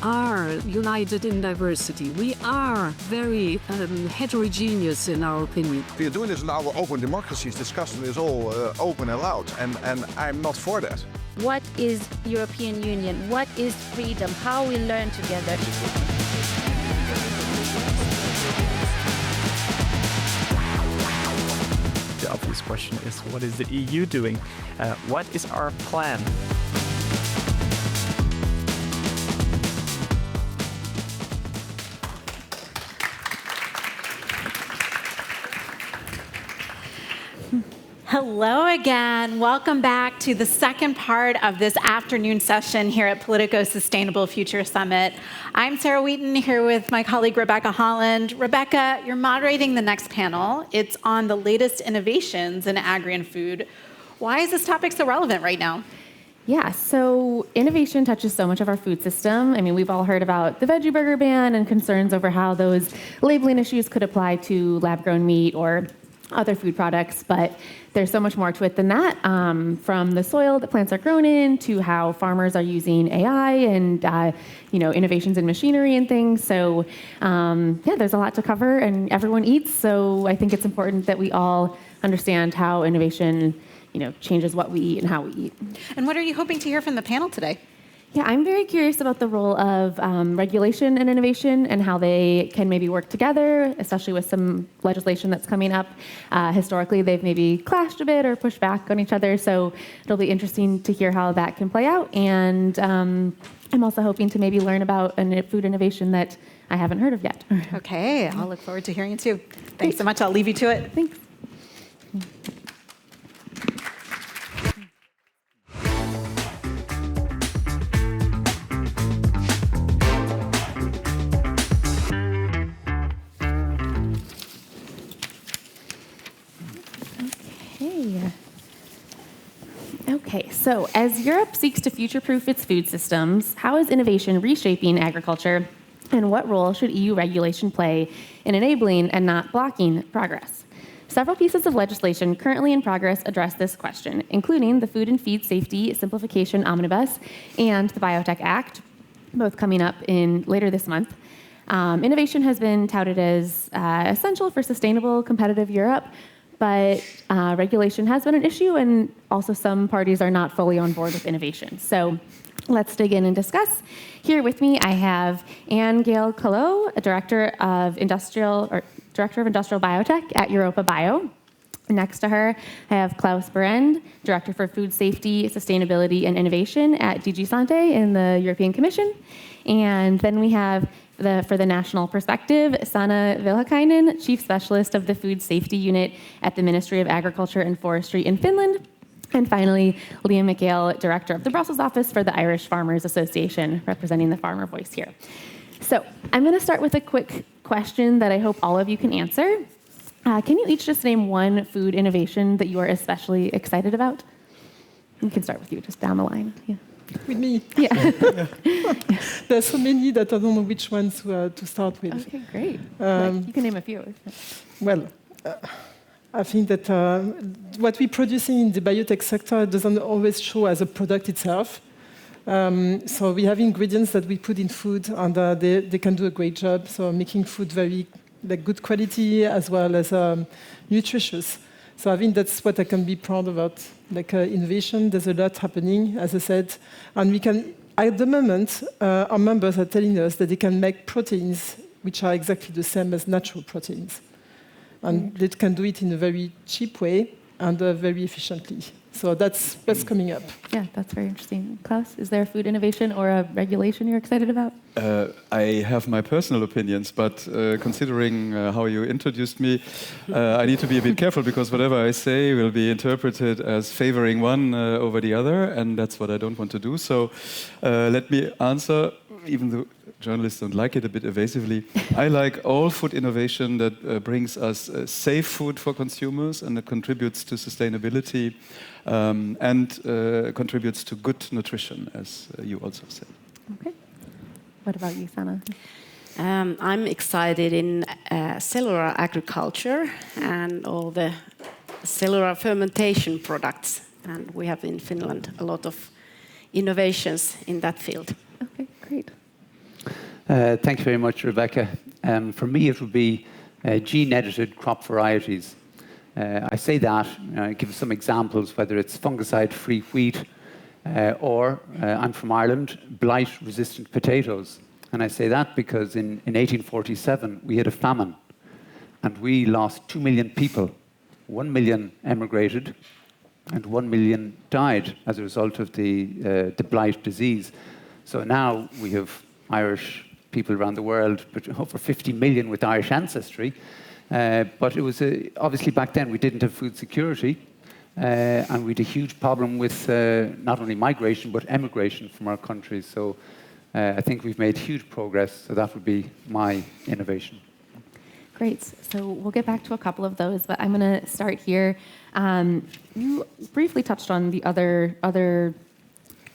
are united in diversity. We are very heterogeneous in our opinion. We are doing this in our open democracies, discussing this all open and loud, and I'm not for that. What is European Union? What is freedom? How we learn together. The obvious question is, what is the EU doing? What is our plan? Hello again. Welcome back to the second part of this afternoon session here at Politico Sustainable Future Summit. I'm Sarah Wheaton here with my colleague Rebecca Holland. Rebecca, you're moderating the next panel. It's on the latest innovations in agri and food. Why is this topic so relevant right now? Yeah, so innovation touches so much of our food system. I mean, we've all heard about the veggie burger ban and concerns over how those labeling issues could apply to lab-grown meat or other food products, but there's so much more to it than that, from the soil that plants are grown in to how farmers are using AI and innovations in machinery and things. So there's a lot to cover, and everyone eats. So I think it's important that we all understand how innovation changes what we eat and how we eat. And what are you hoping to hear from the panel today? Yeah, I'm very curious about the role of regulation and innovation and how they can maybe work together, especially with some legislation that's coming up. Historically, they've maybe clashed a bit or pushed back on each other, so it'll be interesting to hear how that can play out. And I'm also hoping to maybe learn about a food innovation that I haven't heard of yet. Okay, I'll look forward to hearing it too. Thanks so much. I'll leave you to it. Thanks. Okay, so as Europe seeks to future-proof its food systems, how is innovation reshaping agriculture, and what role should EU regulation play in enabling and not blocking progress? Several pieces of legislation currently in progress address this question, including the Food and Feed Safety Simplification Omnibus and the Biotech Act, both coming up later this month. Innovation has been touted as essential for sustainable, competitive Europe, but regulation has been an issue, and also some parties are not fully on board with innovation. So let's dig in and discuss. Here with me, I have Anne-Gail Collot, a Director of Industrial Biotech at Europa Bio. Next to her, I have Klaus Berend, Director for Food Safety, Sustainability, and Innovation at DG Sante in the European Commission. And then we have, for the national perspective, Sanna Vilhakainen, Chief Specialist of the Food Safety Unit at the Ministry of Agriculture and Forestry in Finland. And finally, Liam McGale, Director of the Brussels office for the Irish Farmers Association, representing the farmer voice here. So I'm going to start with a quick question that I hope all of you can answer. Can you each just name one food innovation that you are especially excited about? We can start with you, just down the line. Yeah. With me? Yeah. There's so many that I don't know which ones to start with. Okay, great. You can name a few. Well, I think that what we're producing in the biotech sector doesn't always show as a product itself. So we have ingredients that we put in food, and they can do a great job. So making food very good quality as well as nutritious. So I think that's what I can be proud about. Innovation, there's a lot happening, as I said, and we can. At the moment, our members are telling us that they can make proteins which are exactly the same as natural proteins, and they can do it in a very cheap way and very efficiently. So that's coming up. Yeah, that's very interesting. Klaus, is there a food innovation or a regulation you're excited about? I have my personal opinions, but considering how you introduced me, I need to be a bit careful, because whatever I say will be interpreted as favoring one over the other, and that's what I don't want to do. So let me answer, even though journalists don't like it, a bit evasively. I like all food innovation that brings us safe food for consumers and that contributes to sustainability and contributes to good nutrition, as you also said. Okay. What about you, Sanna? I'm excited in cellular agriculture and all the cellular fermentation products. And we have in Finland a lot of innovations in that field. Okay, great. Thank you very much, Rebecca. For me, it would be gene-edited crop varieties. I say that, give some examples, whether it's fungicide-free wheat or, I'm from Ireland, blight-resistant potatoes. And I say that because in 1847, we had a famine, and we lost 2 million people. 1 million emigrated, and 1 million died as a result of the blight disease. So now we have Irish people around the world, but over 50 million with Irish ancestry. But it was obviously back then we didn't have food security, and we had a huge problem with not only migration but emigration from our countries. So I think we've made huge progress. So that would be my innovation. Great. So we'll get back to a couple of those, but I'm going to start here. You briefly touched on the other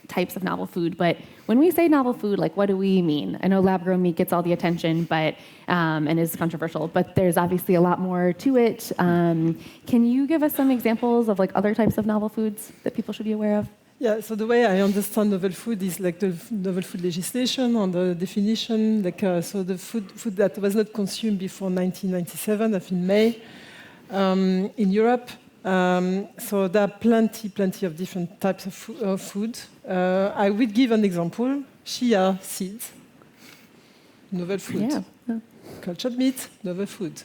types of novel food, but when we say novel food, like, what do we mean? I know lab-grown meat gets all the attention, but and is controversial, but there's obviously a lot more to it. Can you give us some examples of like other types of novel foods that people should be aware of? Yeah, so the way I understand novel food is like the novel food legislation on the definition, like so the food that was not consumed before 1997, I think May, in Europe. So there are plenty of different types of food. I will give an example: chia seeds, novel food. Yeah. Cultured meat, novel food.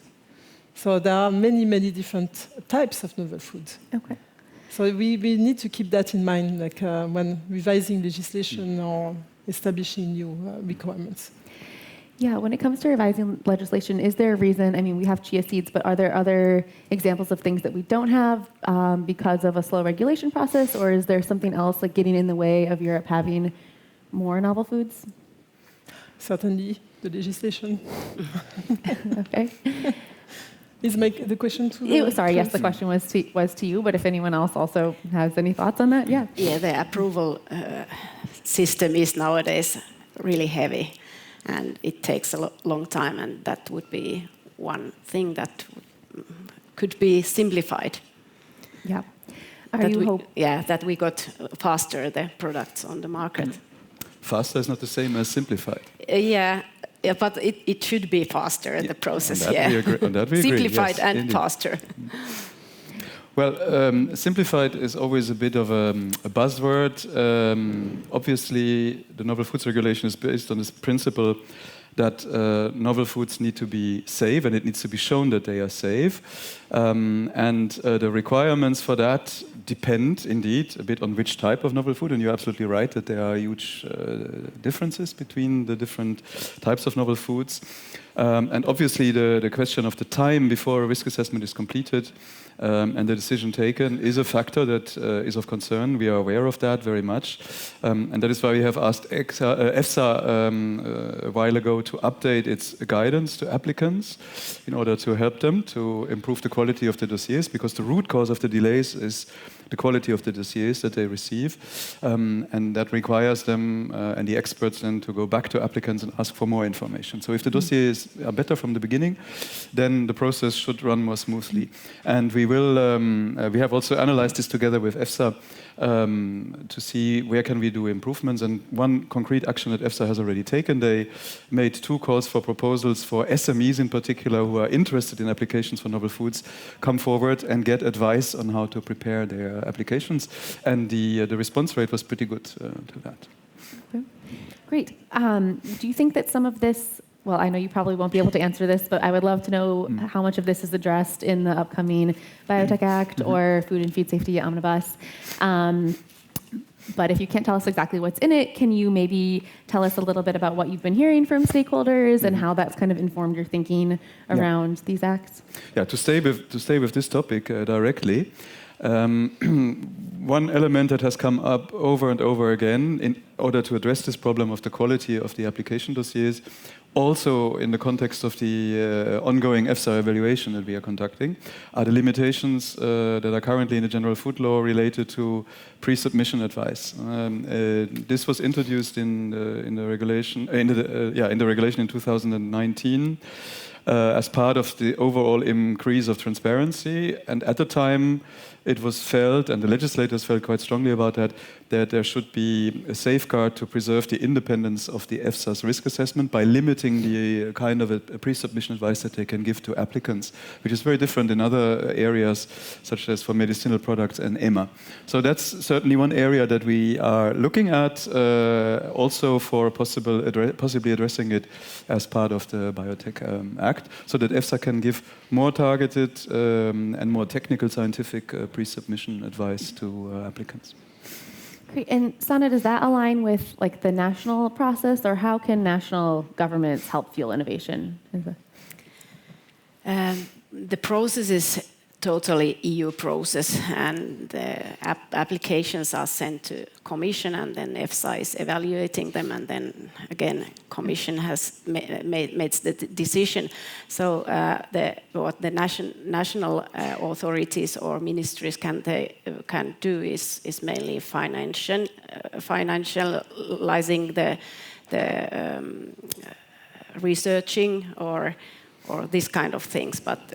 So there are many different types of novel food. Okay. So we need to keep that in mind, like when revising legislation or establishing new requirements. Yeah, when it comes to revising legislation, is there a reason? I mean, we have chia seeds, but are there other examples of things that we don't have because of a slow regulation process, or is there something else like getting in the way of Europe having more novel foods? Certainly, the legislation. Okay. Is the question to? Sorry, yes, the question was to you, but if anyone else also has any thoughts on that, yeah. Yeah, the approval system is nowadays really heavy, and it takes a long time, and that would be one thing that could be simplified. Yeah. That we got faster the products on the market. Faster is not the same as simplified. Yeah, but it should be faster, the process. On that we agree. Simplified yes, and indeed. faster. Well, simplified is always a bit of a buzzword. Obviously, the Novel Foods Regulation is based on this principle that novel foods need to be safe, and it needs to be shown that they are safe. And the requirements for that depend, indeed, a bit on which type of novel food. And you're absolutely right that there are huge differences between the different types of novel foods. And obviously, the question of the time before a risk assessment is completed and the decision taken is a factor that is of concern. We are aware of that very much. And that is why we have asked EFSA a while ago to update its guidance to applicants in order to help them to improve the quality of the dossiers, because the root cause of the delays is the quality of the dossiers that they receive. And that requires them and the experts then to go back to applicants and ask for more information. So if the dossiers are better from the beginning, then the process should run more smoothly. And we have also analyzed this together with EFSA to see where can we do improvements. And one concrete action that EFSA has already taken, they made 2 calls for proposals for SMEs in particular who are interested in applications for novel foods, come forward and get advice on how to prepare their applications. And the response rate was pretty good to that. Okay. Great. Do you think that some of this, well, I know you probably won't be able to answer this, but I would love to know how much of this is addressed in the upcoming Biotech Act or Food and Feed Safety Omnibus. But if you can't tell us exactly what's in it, can you maybe tell us a little bit about what you've been hearing from stakeholders and how that's kind of informed your thinking around these acts? Yeah, to stay with this topic directly, one element that has come up over and over again in order to address this problem of the quality of the application dossiers, also in the context of the ongoing EFSA evaluation that we are conducting, are the limitations that are currently in the general food law related to pre-submission advice. This was introduced in the regulation in 2019. as part of the overall increase of transparency. And at the time, it was felt, and the legislators felt quite strongly about that there should be a safeguard to preserve the independence of the EFSA's risk assessment by limiting the kind of a pre-submission advice that they can give to applicants, which is very different in other areas, such as for medicinal products and EMA. So that's certainly one area that we are looking at, also for possibly addressing it as part of the Biotech Act, so that EFSA can give more targeted and more technical scientific pre-submission advice to applicants. Great. And Sana, does that align with like the national process, or how can national governments help fuel innovation? The process is totally EU process, and the applications are sent to Commission, and then EFSA is evaluating them, and then again Commission has made the decision. So what the national authorities or ministries can do is mainly financializing the researching or this kind of things, but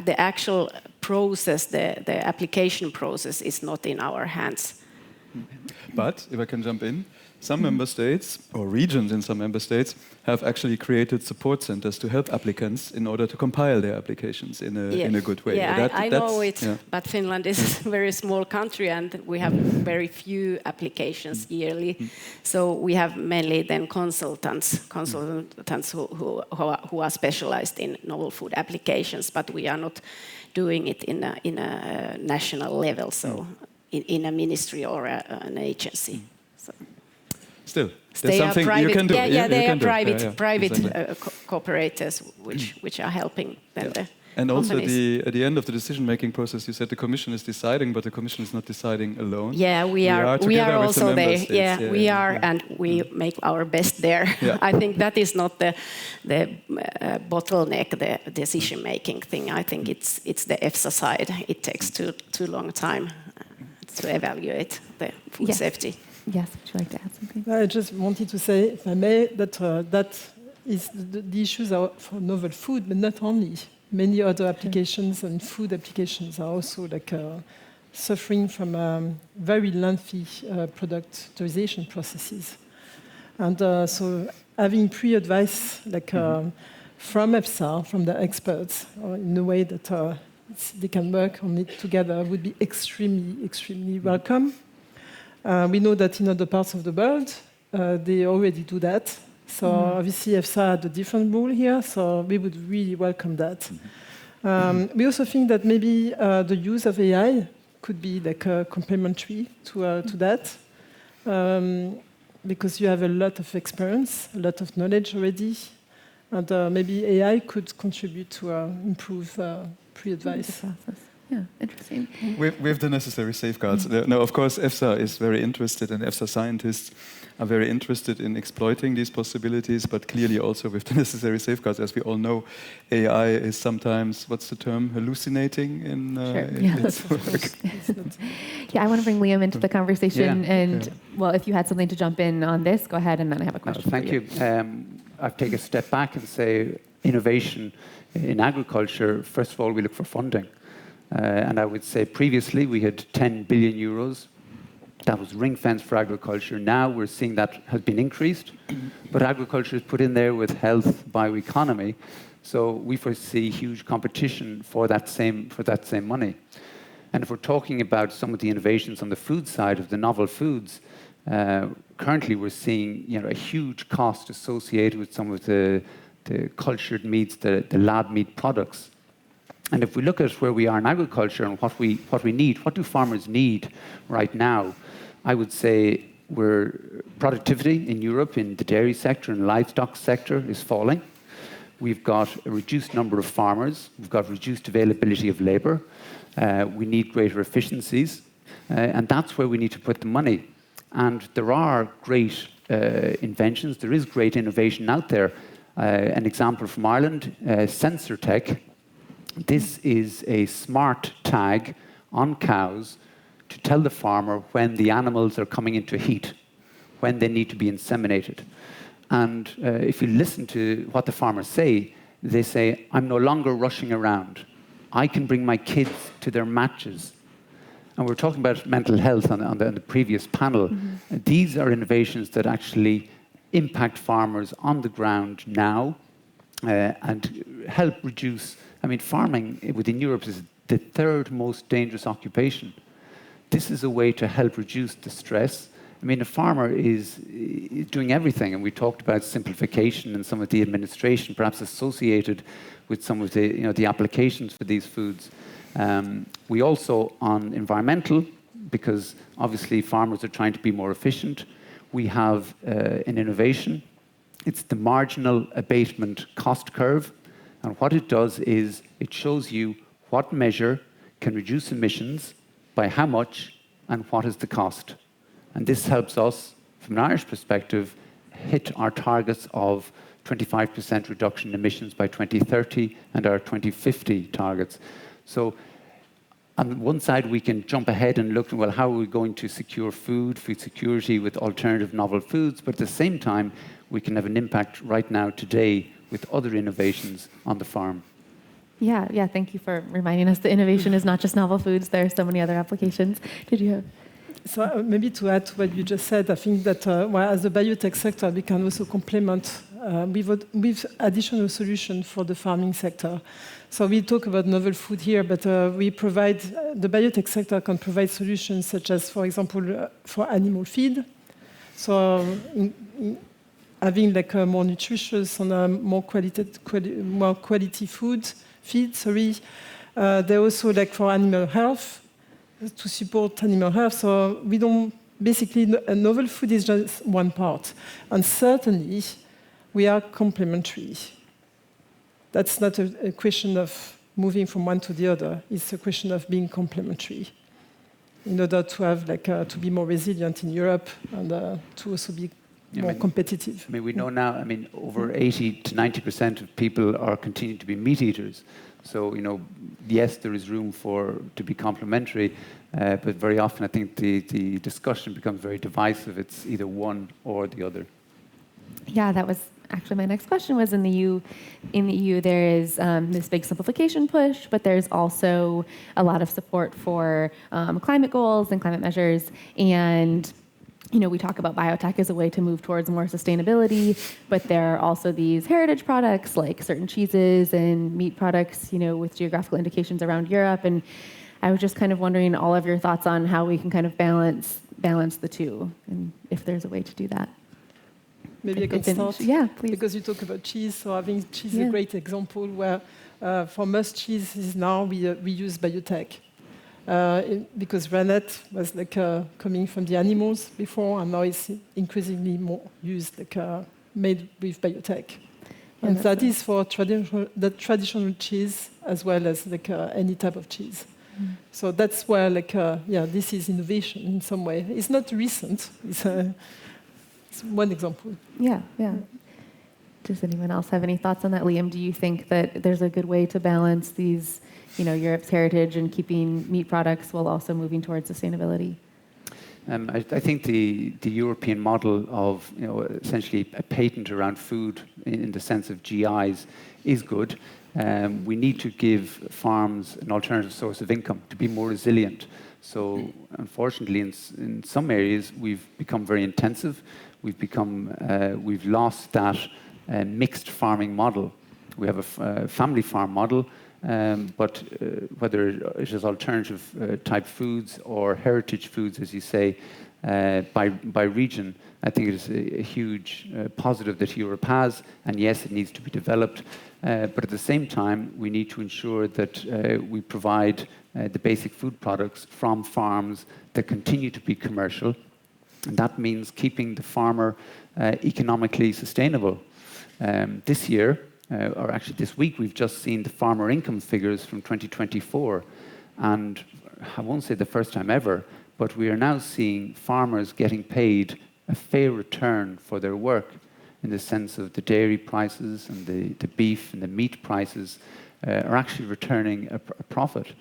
the actual process, the application process, is not in our hands. But if I can jump in, some member states or regions in some member states have actually created support centers to help applicants in order to compile their applications in a good way. Yeah, I know it, but Finland is a very small country, and we have very few applications yearly. So we have mainly then consultants who are specialized in novel food applications, but we are not doing it in a national level, so in a ministry or an agency. So. Still, there's something you can do. They are private cooperators which are helping them. Yeah. And also at the end of the decision-making process, you said the Commission is deciding, but the Commission is not deciding alone. Yeah, we are also there. Yeah, we are, and we make our best there. Yeah. I think that is not the bottleneck, the decision-making thing. I think it's the EFSA side. It takes too long time to evaluate the food safety. Yes, would you like to add something? I just wanted to say, if I may, that the issues are for novel food, but not only. Many other applications and food applications are also suffering from very lengthy productization processes. And so having pre-advice from EFSA, from the experts, in a way that they can work on it together would be extremely, extremely welcome. We know that in other parts of the world, they already do that. So obviously EFSA had a different rule here, so we would really welcome that. We also think that maybe the use of AI could be complementary to that, because you have a lot of experience, a lot of knowledge already, and maybe AI could contribute to improve pre-advice. Yeah, interesting. With the necessary safeguards. No, of course, EFSA is very interested, and EFSA scientists are very interested in exploiting these possibilities, but clearly also with the necessary safeguards. As we all know, AI is sometimes, what's the term, hallucinating in its work. Yeah, I want to bring Liam into the conversation. Well, if you had something to jump in on this, go ahead, and then I have a question for you. Thank you. I'll take a step back and say innovation in agriculture, first of all, we look for funding. And I would say previously we had 10 billion euros. That was ring-fenced for agriculture. Now we're seeing that has been increased, but agriculture is put in there with health, bioeconomy. So we foresee huge competition for that same money. And if we're talking about some of the innovations on the food side of the novel foods, currently we're seeing a huge cost associated with some of the cultured meats, the lab meat products. And if we look at where we are in agriculture and what we need, what do farmers need right now? I would say productivity in Europe in the dairy sector and livestock sector is falling. We've got a reduced number of farmers. We've got reduced availability of labor. We need greater efficiencies. And that's where we need to put the money. And there are great inventions. There is great innovation out there. An example from Ireland, Sensor Tech. This is a smart tag on cows to tell the farmer when the animals are coming into heat, when they need to be inseminated. And if you listen to what the farmers say, they say, I'm no longer rushing around. I can bring my kids to their matches. And we're talking about mental health on the previous panel. Mm-hmm. These are innovations that actually impact farmers on the ground now and help reduce. I mean, farming within Europe is the third most dangerous occupation. This is a way to help reduce the stress. I mean, a farmer is doing everything, and we talked about simplification and some of the administration, perhaps associated with some of the, the applications for these foods. We also, on environmental, because obviously farmers are trying to be more efficient, we have an innovation. It's the marginal abatement cost curve. And what it does is it shows you what measure can reduce emissions, by how much, and what is the cost. And this helps us, from an Irish perspective, hit our targets of 25% reduction in emissions by 2030 and our 2050 targets. So on one side, we can jump ahead and look, well, how are we going to secure food security with alternative novel foods? But at the same time, we can have an impact right now, today, with other innovations on the farm. Yeah, thank you for reminding us the innovation is not just novel foods, there are so many other applications. Did you have? So maybe to add to what you just said, I think that as the biotech sector, we can also complement with additional solutions for the farming sector. So we talk about novel food here, but we provide, the biotech sector can provide solutions such as, for example, for animal feed. So having like a more nutritious and more quality feed. They're also like for animal health, to support animal health. So we don't, basically, novel food is just one part. And certainly, we are complementary. That's not a question of moving from one to the other. It's a question of being complementary in order to have to be more resilient in Europe and to also be more competitive. I mean, we know now, over 80 to 90% of people are continuing to be meat eaters. So, yes, there is room to be complementary, but very often I think the discussion becomes very divisive. It's either one or the other. Yeah, that was actually my next question. Was in the EU there is this big simplification push, but there's also a lot of support for climate goals and climate measures. And we talk about biotech as a way to move towards more sustainability, but there are also these heritage products like certain cheeses and meat products, with geographical indications around Europe. And I was just kind of wondering all of your thoughts on how we can kind of balance the two, and if there's a way to do that. Maybe I can start. Yeah, please. Because you talk about cheese, so I think cheese is a great example where for most cheeses now we use biotech. Because rennet was coming from the animals before, and now it's increasingly more used, made with biotech. And that is for traditional cheese as well as any type of cheese. Mm. So that's where this is innovation in some way. It's not recent. It's one example. Yeah. Does anyone else have any thoughts on that? Liam, do you think that there's a good way to balance these, Europe's heritage and keeping meat products while also moving towards sustainability? I think the European model of essentially a patent around food in the sense of GIs is good. We need to give farms an alternative source of income to be more resilient. So unfortunately, in some areas, we've become very intensive. We've lost that mixed farming model. We have a family farm model, but whether it is alternative type foods or heritage foods, as you say, by region, I think it is a huge positive that Europe has. And yes, it needs to be developed. But at the same time, we need to ensure that we provide the basic food products from farms that continue to be commercial. And that means keeping the farmer economically sustainable. This year, or actually this week, we've just seen the farmer income figures from 2024. And I won't say the first time ever, but we are now seeing farmers getting paid a fair return for their work, in the sense of the dairy prices and the beef and the meat prices are actually returning a profit.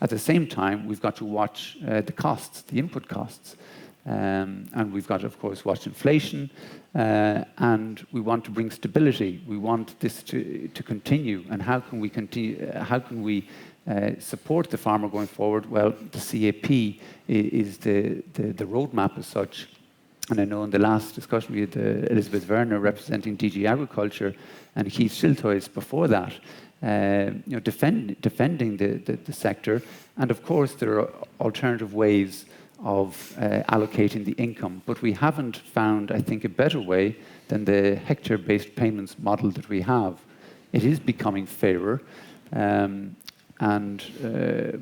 At the same time, we've got to watch the costs, the input costs. And we've got, of course, watch inflation, and we want to bring stability. We want this to continue. And how can we continue? How can we support the farmer going forward? Well, the CAP is the roadmap as such. And I know in the last discussion we had Elizabeth Werner representing DG Agriculture and Keith Siltois before that, defending the sector. And of course, there are alternative ways of allocating the income. But we haven't found, I think, a better way than the hectare-based payments model that we have. It is becoming fairer,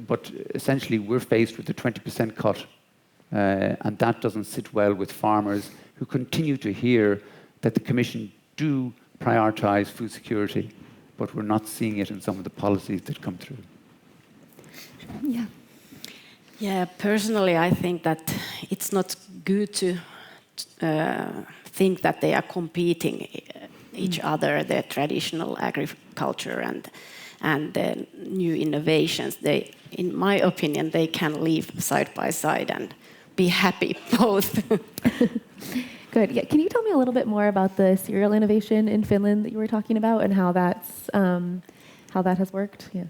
but essentially we're faced with a 20% cut, and that doesn't sit well with farmers who continue to hear that the Commission do prioritise food security, but we're not seeing it in some of the policies that come through. Yeah. Yeah, personally, I think that it's not good to think that they are competing each other, the traditional agriculture and the new innovations. They, in my opinion, they can live side by side and be happy both. Good. Yeah. Can you tell me a little bit more about the cereal innovation in Finland that you were talking about and how that's how that has worked? Yeah.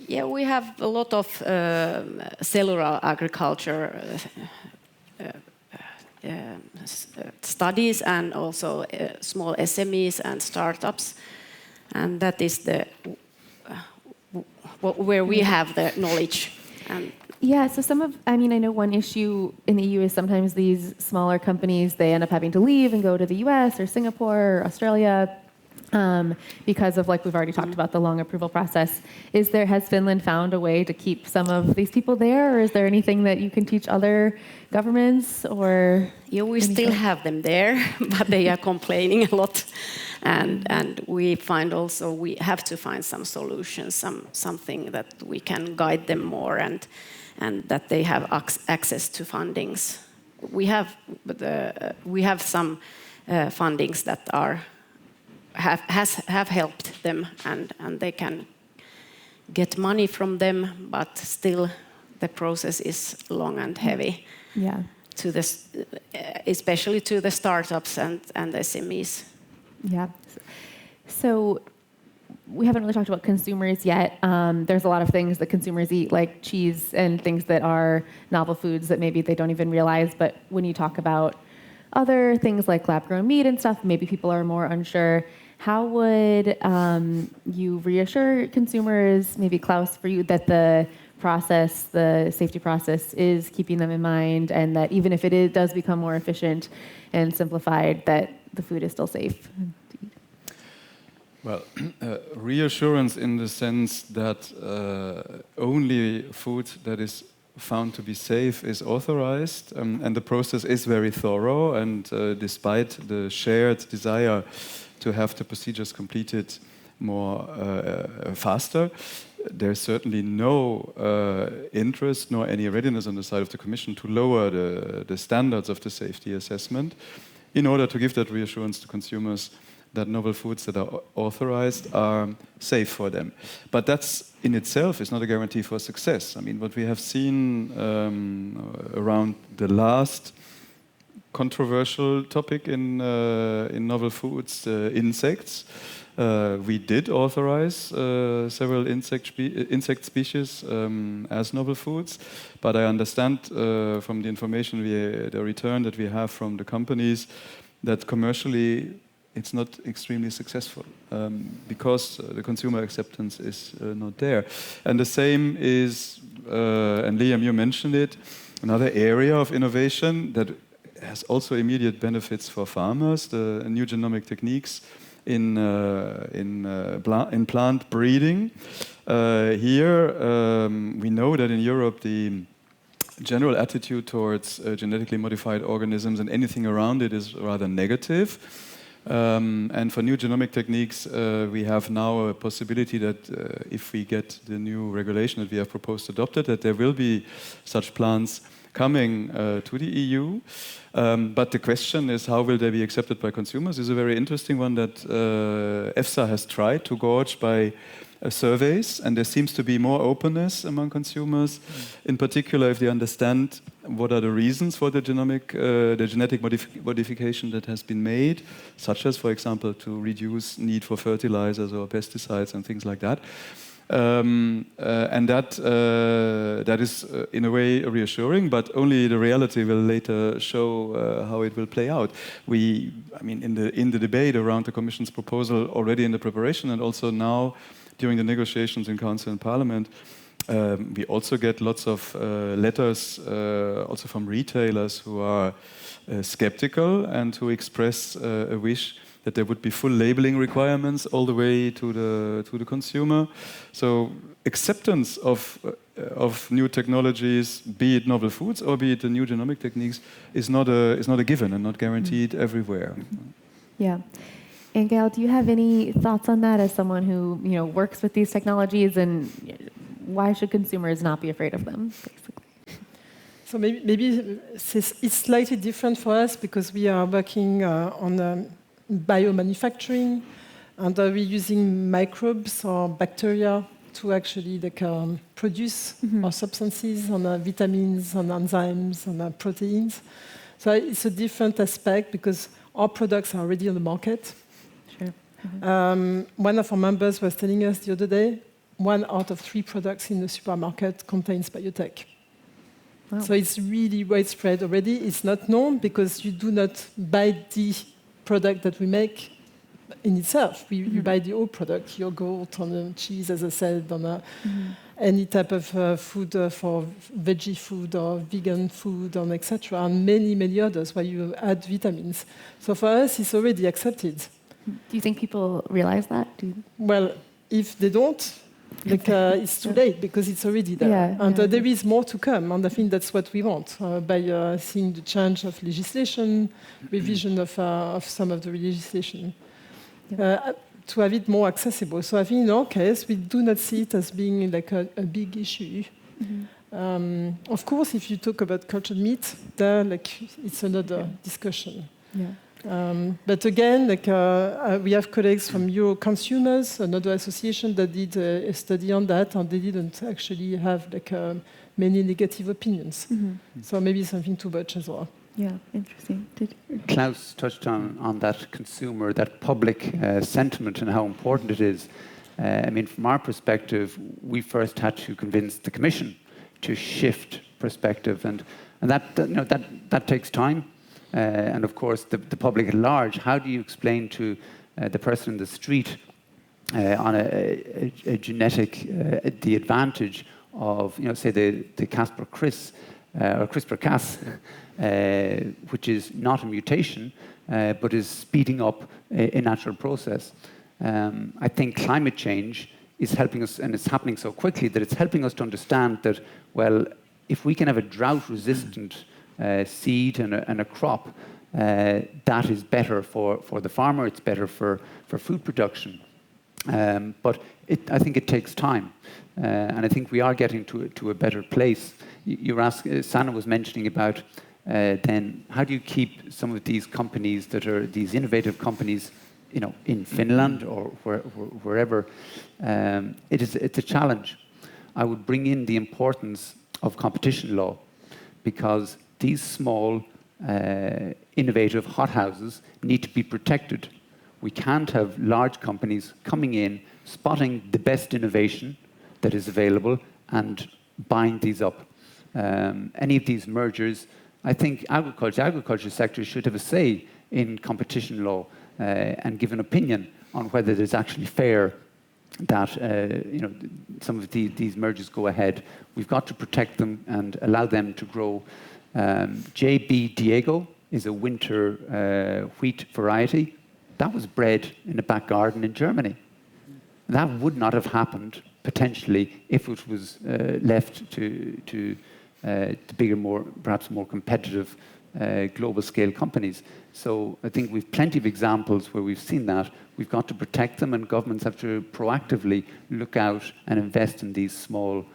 Yeah, we have a lot of cellular agriculture studies and also small SMEs and startups, and that is the where we have the knowledge. And yeah, so I know one issue in the EU is sometimes these smaller companies, they end up having to leave and go to the US or Singapore or Australia because of, like we've already talked about, the long approval process. Has Finland found a way to keep some of these people there, or is there anything that you can teach other governments? Or yeah, we still have them there, but they are complaining a lot. And we find also we have to find some solutions, something that we can guide them more and that they have access to fundings. We have some fundings that have helped them and they can get money from them, but still the process is long and heavy. Yeah. Especially to the startups and the SMEs. Yeah. So we haven't really talked about consumers yet. There's a lot of things that consumers eat, like cheese and things that are novel foods that maybe they don't even realize. But when you talk about other things like lab-grown meat and stuff, maybe people are more unsure. How would you reassure consumers, maybe Klaus, for you, that the process, the safety process, is keeping them in mind, and that even if it does become more efficient and simplified, that the food is still safe? Well, reassurance in the sense that only food that is found to be safe is authorized, and the process is very thorough, and despite the shared desire to have the procedures completed more faster, there's certainly no interest nor any readiness on the side of the Commission to lower the standards of the safety assessment in order to give that reassurance to consumers that novel foods that are authorized are safe for them. But that's in itself is not a guarantee for success. I mean, what we have seen around the last controversial topic in novel foods, insects, we did authorize several insect species as novel foods, but I understand from the information, the return that we have from the companies, that commercially it's not extremely successful because the consumer acceptance is not there. And the same is, and Liam, you mentioned it, another area of innovation that has also immediate benefits for farmers, the new genomic techniques in plant breeding. Here, we know that in Europe the general attitude towards genetically modified organisms and anything around it is rather negative. And for new genomic techniques, we have now a possibility that if we get the new regulation that we have proposed adopted, that there will be such plants coming to the EU. But the question is, how will they be accepted by consumers? Is a very interesting one that EFSA has tried to gauge by surveys, and there seems to be more openness among consumers, in particular if they understand what are the reasons for the genetic modification that has been made, such as, for example, to reduce need for fertilizers or pesticides and things like that. And that is in a way reassuring, but only the reality will later show how it will play out. In the debate around the Commission's proposal, already in the preparation, and also now during the negotiations in Council and Parliament, we also get lots of letters, also from retailers who are skeptical and who express a wish that there would be full labeling requirements all the way to the consumer. So acceptance of new technologies, be it novel foods or be it the new genomic techniques, is not a given and not guaranteed everywhere. Yeah. And Gail, do you have any thoughts on that as someone who works with these technologies, and why should consumers not be afraid of them, basically? So maybe it's slightly different for us because we are working on biomanufacturing, and we're using microbes or bacteria to actually produce our substances, on vitamins, on enzymes, on proteins. So it's a different aspect because our products are already on the market. Sure. One of our members was telling us the other day, 1 out of 3 products in the supermarket contains biotech. Wow. So it's really widespread already. It's not known because you do not buy the product that we make in itself. You buy the whole product, yogurt, on cheese, as I said, on any type of food for veggie food or vegan food, etc., and many, many others where you add vitamins. So for us, it's already accepted. Do you think people realize that? Well, if they don't, it's too late because it's already there. There is more to come, and I think that's what we want by seeing the change of legislation, revision of some of the legislation, to have it more accessible. So I think in our case, we do not see it as being a big issue. Of course, if you talk about cultured meat, it's another discussion. Yeah. But again, we have colleagues from Euroconsumers, another association that did a study on that, and they didn't actually have many negative opinions. So maybe something to watch as well. Yeah, interesting. Klaus touched on that consumer, that public sentiment and how important it is. From our perspective, we first had to convince the Commission to shift perspective, and that takes time. And of course, the public at large, how do you explain to the person in the street on a genetic, the advantage of, say, the Casper-Cris or CRISPR-Cas, which is not a mutation, but is speeding up a natural process. I think climate change is helping us, and it's happening so quickly that it's helping us to understand that, well, if we can have a drought-resistant seed and a crop, that is better for the farmer, it's better for food production. But I think it takes time. And I think we are getting to a better place. You were asking, Sanna was mentioning about then how do you keep some of these companies that are these innovative companies, in Finland or wherever. It's a challenge. I would bring in the importance of competition law, because these small, innovative hothouses need to be protected. We can't have large companies coming in, spotting the best innovation that is available and buying these up. Any of these mergers, I think the agriculture sector should have a say in competition law and give an opinion on whether it is actually fair that some of these mergers go ahead. We've got to protect them and allow them to grow. JB Diego is a winter wheat variety that was bred in a back garden in Germany. That would not have happened potentially if it was left to the bigger, perhaps more competitive global scale companies. So I think we've plenty of examples where we've seen that. We've got to protect them, and governments have to proactively look out and invest in these small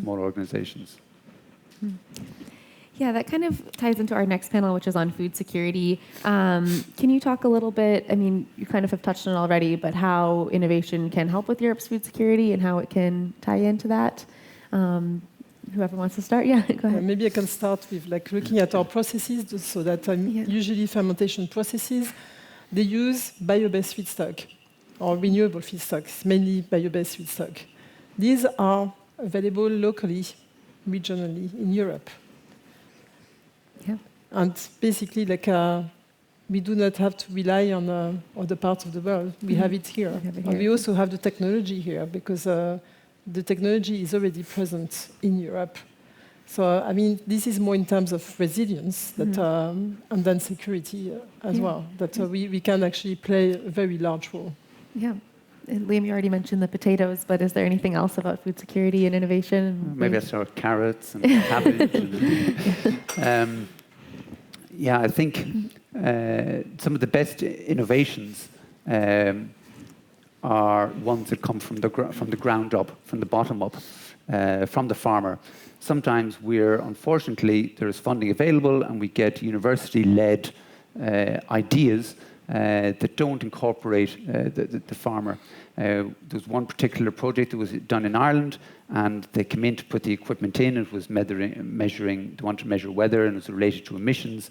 organizations. Yeah, that kind of ties into our next panel, which is on food security. Can you talk a little bit, you kind of have touched on it already, but how innovation can help with Europe's food security and how it can tie into that? Whoever wants to start, yeah, go ahead. Maybe I can start with like looking at our processes, so that usually fermentation processes, they use bio-based feedstock or renewable feedstocks, mainly bio-based feedstock. These are available locally, regionally in Europe. Yeah. And basically, like we do not have to rely on other parts of the world. We have it here. And we also have the technology here, because the technology is already present in Europe. So, I mean, this is more in terms of resilience that, and then security as well, that we can actually play a very large role. Yeah. And Liam, you already mentioned the potatoes, but is there anything else about food security and innovation? Maybe I saw carrots and cabbage. Yeah, I think some of the best innovations are ones that come from the ground up, from the bottom up, from the farmer. Sometimes unfortunately, there is funding available and we get university-led ideas that don't incorporate the farmer. There's one particular project that was done in Ireland, and they came in to put the equipment in. It was measuring, they wanted to measure weather, and it was related to emissions.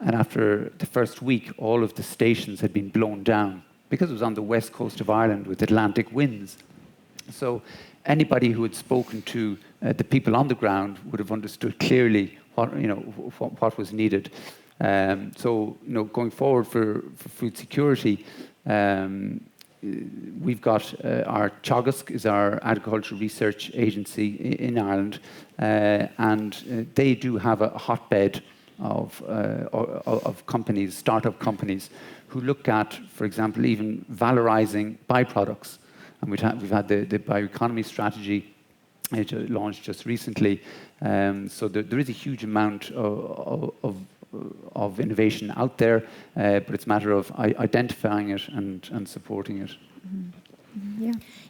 And after the first week, all of the stations had been blown down because it was on the west coast of Ireland with Atlantic winds. So anybody who had spoken to the people on the ground would have understood clearly what was needed. So, going forward for food security, we've got our Teagasc is our agricultural research agency in Ireland, and they do have a hotbed of companies, startup companies, who look at, for example, even valorizing byproducts. And we've had the bioeconomy strategy launched just recently. So there is a huge amount of innovation out there, but it's a matter of identifying it and supporting it.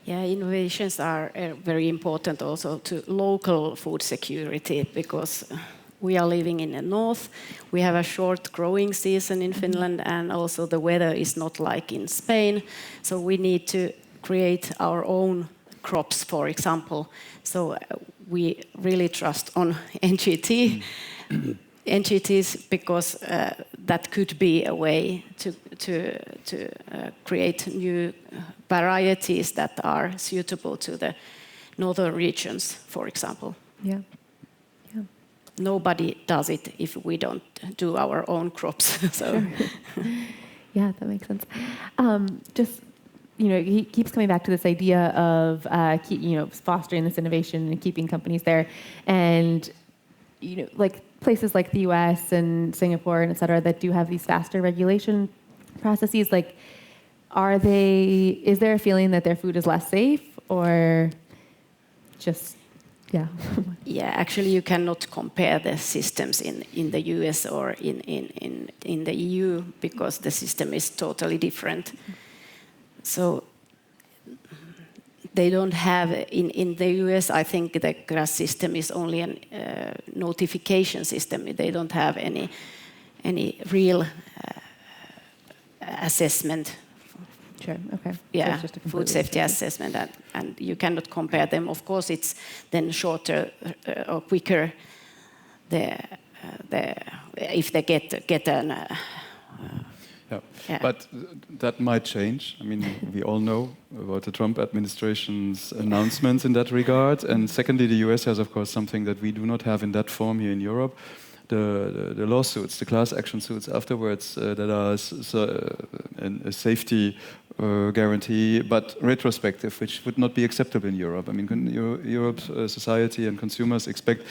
Yeah, innovations are very important also to local food security, because we are living in the north. We have a short growing season in Finland, and also the weather is not like in Spain. So we need to create our own crops, for example. So we really trust on NGTs, because that could be a way to create new varieties that are suitable to the northern regions, for example. Yeah. Nobody does it if we don't do our own crops. So. Sure. Yeah, that makes sense. He keeps coming back to this idea of fostering this innovation and keeping companies there, and like places like the U.S. and Singapore and et cetera that do have these faster regulation processes. Like, is there a feeling that their food is less safe, or just? Yeah. Yeah, actually, you cannot compare the systems in the US or in the EU, because the system is totally different. So they don't have, in the US, I think the GRAS system is only a notification system. They don't have any real assessment. Sure. Okay. Yeah, so food safety assessment, and you cannot compare them. Of course, it's then shorter or quicker. If they get an. But that might change. I mean, we all know about the Trump administration's announcements in that regard. And secondly, the US has, of course, something that we do not have in that form here in Europe. The lawsuits, the class action suits afterwards that are a safety guarantee, but retrospective, which would not be acceptable in Europe. I mean, Europe's society and consumers expect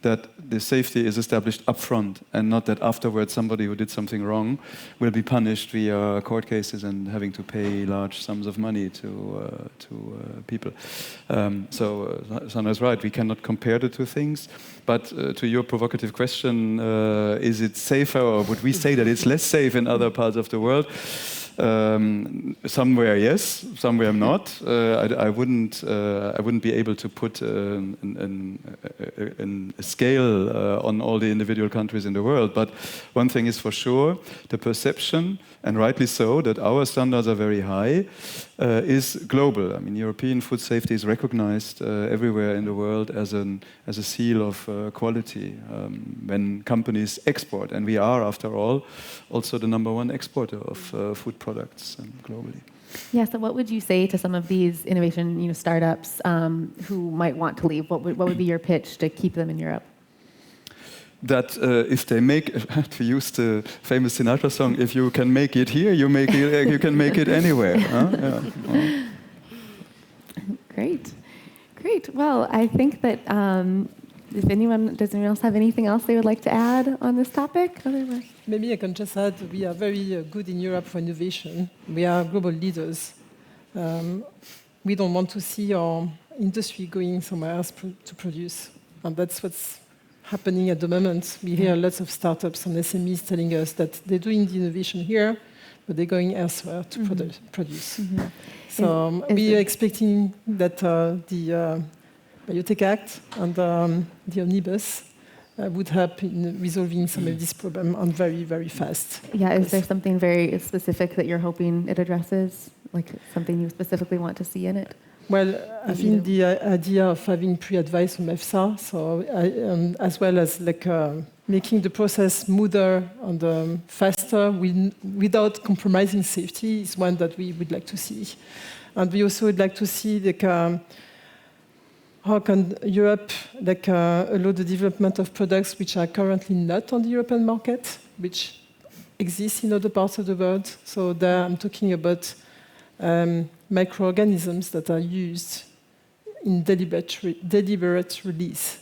that the safety is established upfront, and not that afterwards somebody who did something wrong will be punished via court cases and having to pay large sums of money to people. So Sanna's right, we cannot compare the two things. But to your provocative question, is it safer, or would we say that it's less safe in other parts of the world? Somewhere yes, somewhere not. I wouldn't be able to put a scale on all the individual countries in the world. But one thing is for sure: the perception, and rightly so, that our standards are very high, is global. I mean, European food safety is recognized everywhere in the world as a seal of quality when companies export, and we are, after all, also the #1 exporter of food products globally. Yeah. So, what would you say to some of these innovation, startups who might want to leave? What would be your pitch to keep them in Europe? That if they make, to use the famous Sinatra song, if you can make it here, you can make it anywhere. Huh? Yeah. Great. Well, I think that does anyone else have anything else they would like to add on this topic? Otherwise, maybe I can just add, we are very good in Europe for innovation. We are global leaders. We don't want to see our industry going somewhere else to produce, and that's what's happening at the moment. We hear lots of startups and SMEs telling us that they're doing the innovation here, but they're going elsewhere to produce. So we are expecting that the Biotech Act and the Omnibus would help in resolving some of this problem, and very, very fast. Yeah, is there something very specific that you're hoping it addresses? Like something you specifically want to see in it? Well, I think the idea of having pre-advice from EFSA, so as well as making the process smoother and faster without compromising safety is one that we would like to see. And we also would like to see how can Europe allow the development of products which are currently not on the European market, which exist in other parts of the world. So there I'm talking about microorganisms that are used in deliberate release,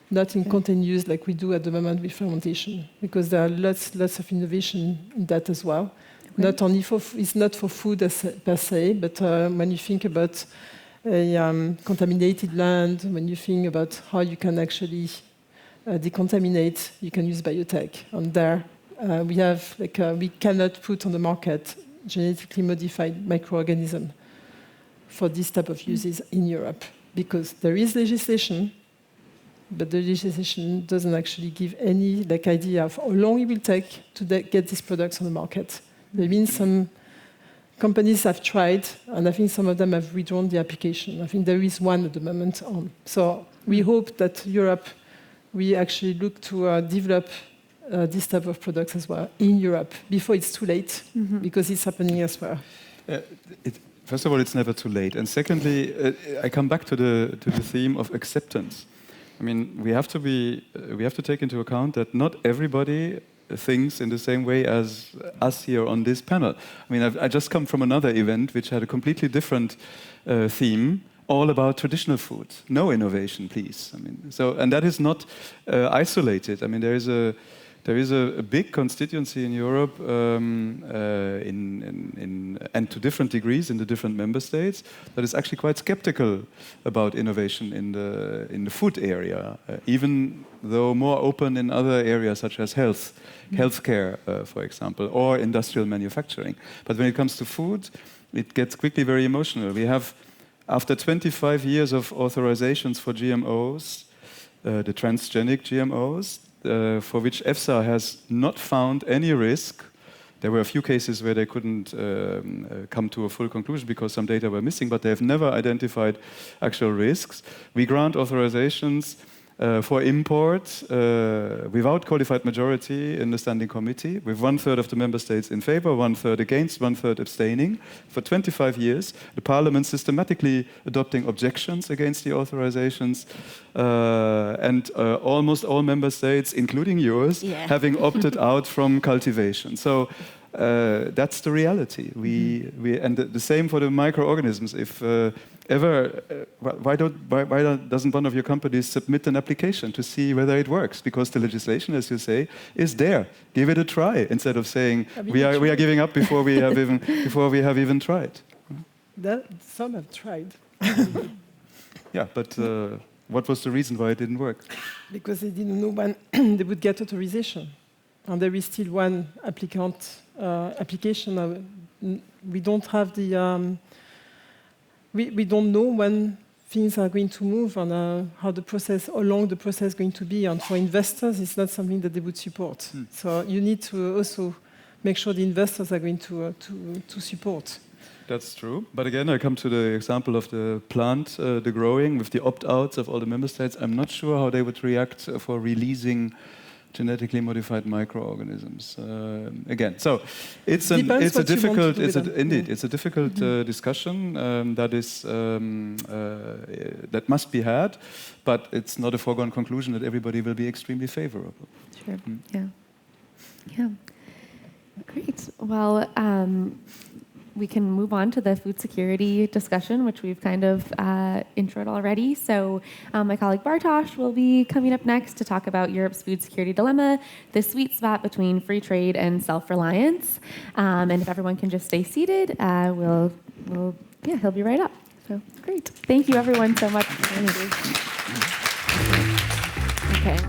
not in contained use like we do at the moment with fermentation, because there are lots of innovation in that as well. Not only it's not for food per se, but when you think about contaminated land, when you think about how you can actually decontaminate, you can use biotech. And there we have we cannot put on the market genetically modified microorganism for this type of uses in Europe, because there is legislation, but the legislation doesn't actually give any idea of how long it will take to get these products on the market. There means some companies have tried, and I think some of them have withdrawn the application. I think there is one at the moment on. So we hope that Europe, we actually look to develop this type of products as well in Europe before it's too late, because it's happening elsewhere. First of all, it's never too late, and secondly, I come back to the theme of acceptance. I mean, we have to take into account that not everybody thinks in the same way as us here on this panel. I mean, I just come from another event which had a completely different theme, all about traditional food. No innovation, please. I mean, and that is not isolated. I mean, there is a big constituency in Europe, and to different degrees in the different member states, that is actually quite skeptical about innovation in the food area, even though more open in other areas such as healthcare, for example, or industrial manufacturing. But when it comes to food, it gets quickly very emotional. We have, after 25 years of authorizations for GMOs, the transgenic GMOs, for which EFSA has not found any risk. There were a few cases where they couldn't come to a full conclusion because some data were missing, but they have never identified actual risks. We grant authorizations for import without qualified majority in the standing committee, with 1/3 of the member states in favor, 1/3 against, 1/3 abstaining. For 25 years, the parliament systematically adopting objections against the authorizations, and almost all member states, including yours, having opted out from cultivation. So that's the reality. And the same for the microorganisms. If why doesn't one of your companies submit an application to see whether it works? Because the legislation, as you say, is there. Give it a try instead of saying we are giving up before we have even tried. Some have tried. Yeah, but what was the reason why it didn't work? Because they didn't know when they would get authorization, and there is still one application we don't have the we don't know when things are going to move and how long the process is going to be. And for investors, it's not something that they would support. So you need to also make sure the investors are going to support. That's true. But again, I come to the example of the plant, the growing, with the opt-outs of all the member states. I'm not sure how they would react for releasing genetically modified microorganisms. Again, so it's a difficult discussion that must be had, but it's not a foregone conclusion that everybody will be extremely favorable. Sure. Yeah. Great. Well, we can move on to the food security discussion, which we've kind of introed already. So my colleague Bartosz will be coming up next to talk about Europe's food security dilemma, the sweet spot between free trade and self-reliance. And if everyone can just stay seated, he'll be right up. So great. Thank you everyone so much for joining. Okay.